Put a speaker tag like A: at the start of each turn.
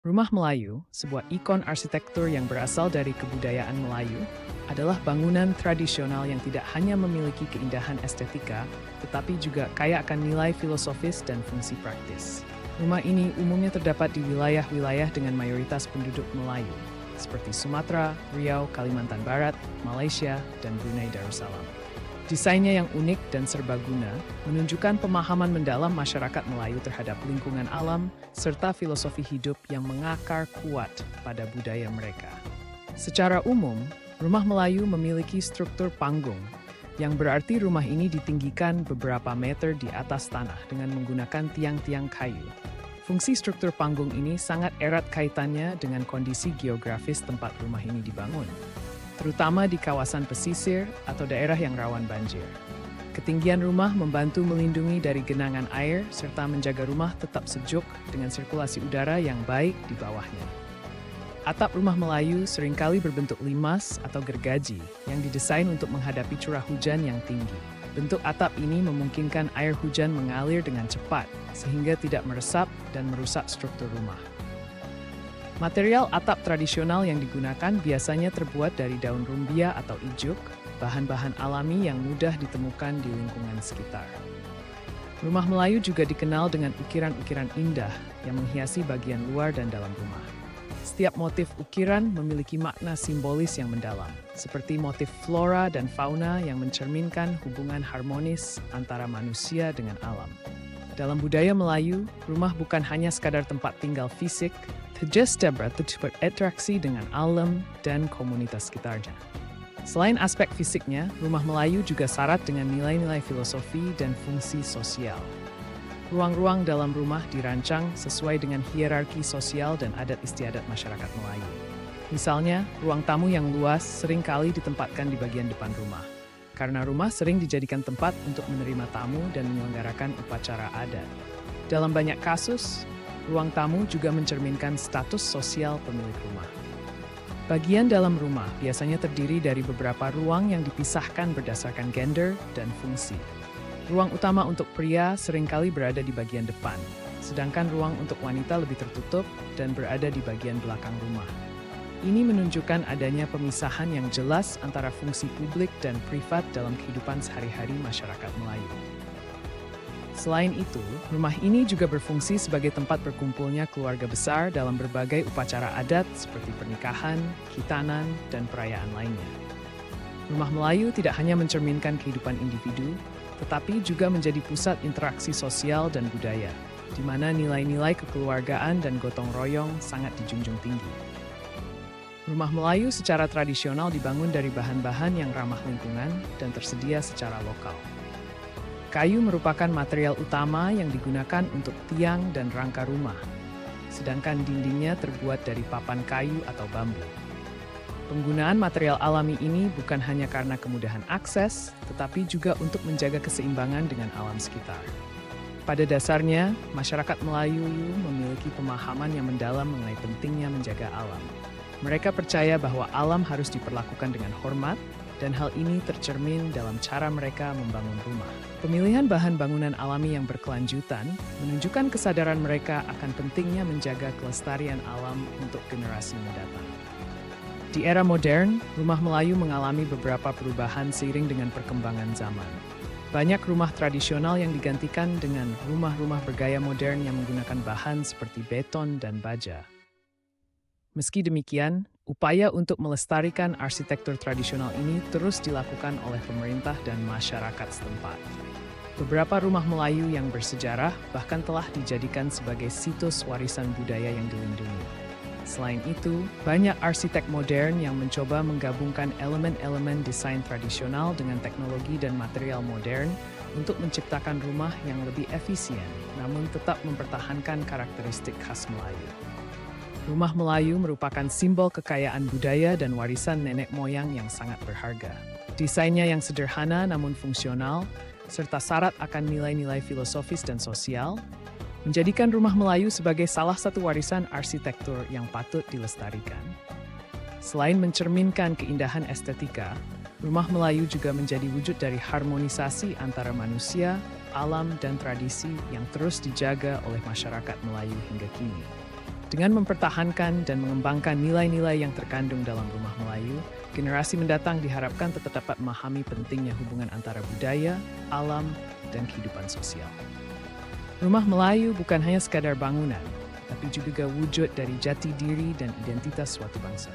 A: Rumah Melayu, sebuah ikon arsitektur yang berasal dari kebudayaan Melayu, adalah bangunan tradisional yang tidak hanya memiliki keindahan estetika, tetapi juga kaya akan nilai filosofis dan fungsi praktis. Rumah ini umumnya terdapat di wilayah-wilayah dengan mayoritas penduduk Melayu, seperti Sumatera, Riau, Kalimantan Barat, Malaysia, dan Brunei Darussalam. Desainnya yang unik dan serbaguna menunjukkan pemahaman mendalam masyarakat Melayu terhadap lingkungan alam serta filosofi hidup yang mengakar kuat pada budaya mereka. Secara umum, rumah Melayu memiliki struktur panggung, yang berarti rumah ini ditinggikan beberapa meter di atas tanah dengan menggunakan tiang-tiang kayu. Fungsi struktur panggung ini sangat erat kaitannya dengan kondisi geografis tempat rumah ini dibangun, terutama di kawasan pesisir atau daerah yang rawan banjir. Ketinggian rumah membantu melindungi dari genangan air serta menjaga rumah tetap sejuk dengan sirkulasi udara yang baik di bawahnya. Atap rumah Melayu seringkali berbentuk limas atau gergaji yang didesain untuk menghadapi curah hujan yang tinggi. Bentuk atap ini memungkinkan air hujan mengalir dengan cepat sehingga tidak meresap dan merusak struktur rumah. Material atap tradisional yang digunakan biasanya terbuat dari daun rumbia atau ijuk, bahan-bahan alami yang mudah ditemukan di lingkungan sekitar. Rumah Melayu juga dikenal dengan ukiran-ukiran indah yang menghiasi bagian luar dan dalam rumah. Setiap motif ukiran memiliki makna simbolis yang mendalam, seperti motif flora dan fauna yang mencerminkan hubungan harmonis antara manusia dengan alam. Dalam budaya Melayu, rumah bukan hanya sekadar tempat tinggal fisik, berinteraksi dengan alam dan komunitas sekitarnya. Selain aspek fisiknya, rumah Melayu juga syarat dengan nilai-nilai filosofi dan fungsi sosial. Ruang-ruang dalam rumah dirancang sesuai dengan hierarki sosial dan adat istiadat masyarakat Melayu. Misalnya, ruang tamu yang luas seringkali ditempatkan di bagian depan rumah, karena rumah sering dijadikan tempat untuk menerima tamu dan menyelenggarakan upacara adat. Dalam banyak kasus, ruang tamu juga mencerminkan status sosial pemilik rumah. Bagian dalam rumah biasanya terdiri dari beberapa ruang yang dipisahkan berdasarkan gender dan fungsi. Ruang utama untuk pria seringkali berada di bagian depan, sedangkan ruang untuk wanita lebih tertutup dan berada di bagian belakang rumah. Ini menunjukkan adanya pemisahan yang jelas antara fungsi publik dan privat dalam kehidupan sehari-hari masyarakat Melayu. Selain itu, rumah ini juga berfungsi sebagai tempat berkumpulnya keluarga besar dalam berbagai upacara adat seperti pernikahan, khitanan, dan perayaan lainnya. Rumah Melayu tidak hanya mencerminkan kehidupan individu, tetapi juga menjadi pusat interaksi sosial dan budaya, di mana nilai-nilai kekeluargaan dan gotong royong sangat dijunjung tinggi. Rumah Melayu secara tradisional dibangun dari bahan-bahan yang ramah lingkungan dan tersedia secara lokal. Kayu merupakan material utama yang digunakan untuk tiang dan rangka rumah, sedangkan dindingnya terbuat dari papan kayu atau bambu. Penggunaan material alami ini bukan hanya karena kemudahan akses, tetapi juga untuk menjaga keseimbangan dengan alam sekitar. Pada dasarnya, masyarakat Melayu memiliki pemahaman yang mendalam mengenai pentingnya menjaga alam. Mereka percaya bahwa alam harus diperlakukan dengan hormat, dan hal ini tercermin dalam cara mereka membangun rumah. Pemilihan bahan bangunan alami yang berkelanjutan menunjukkan kesadaran mereka akan pentingnya menjaga kelestarian alam untuk generasi mendatang. Di era modern, rumah Melayu mengalami beberapa perubahan seiring dengan perkembangan zaman. Banyak rumah tradisional yang digantikan dengan rumah-rumah bergaya modern yang menggunakan bahan seperti beton dan baja. Meski demikian, upaya untuk melestarikan arsitektur tradisional ini terus dilakukan oleh pemerintah dan masyarakat setempat. Beberapa rumah Melayu yang bersejarah bahkan telah dijadikan sebagai situs warisan budaya yang dilindungi. Selain itu, banyak arsitek modern yang mencoba menggabungkan elemen-elemen desain tradisional dengan teknologi dan material modern untuk menciptakan rumah yang lebih efisien, namun tetap mempertahankan karakteristik khas Melayu. Rumah Melayu merupakan simbol kekayaan budaya dan warisan nenek moyang yang sangat berharga. Desainnya yang sederhana namun fungsional, serta syarat akan nilai-nilai filosofis dan sosial, menjadikan rumah Melayu sebagai salah satu warisan arsitektur yang patut dilestarikan. Selain mencerminkan keindahan estetika, rumah Melayu juga menjadi wujud dari harmonisasi antara manusia, alam, dan tradisi yang terus dijaga oleh masyarakat Melayu hingga kini. Dengan mempertahankan dan mengembangkan nilai-nilai yang terkandung dalam Rumah Melayu, generasi mendatang diharapkan tetap dapat memahami pentingnya hubungan antara budaya, alam, dan kehidupan sosial. Rumah Melayu bukan hanya sekadar bangunan, tapi juga wujud dari jati diri dan identitas suatu bangsa.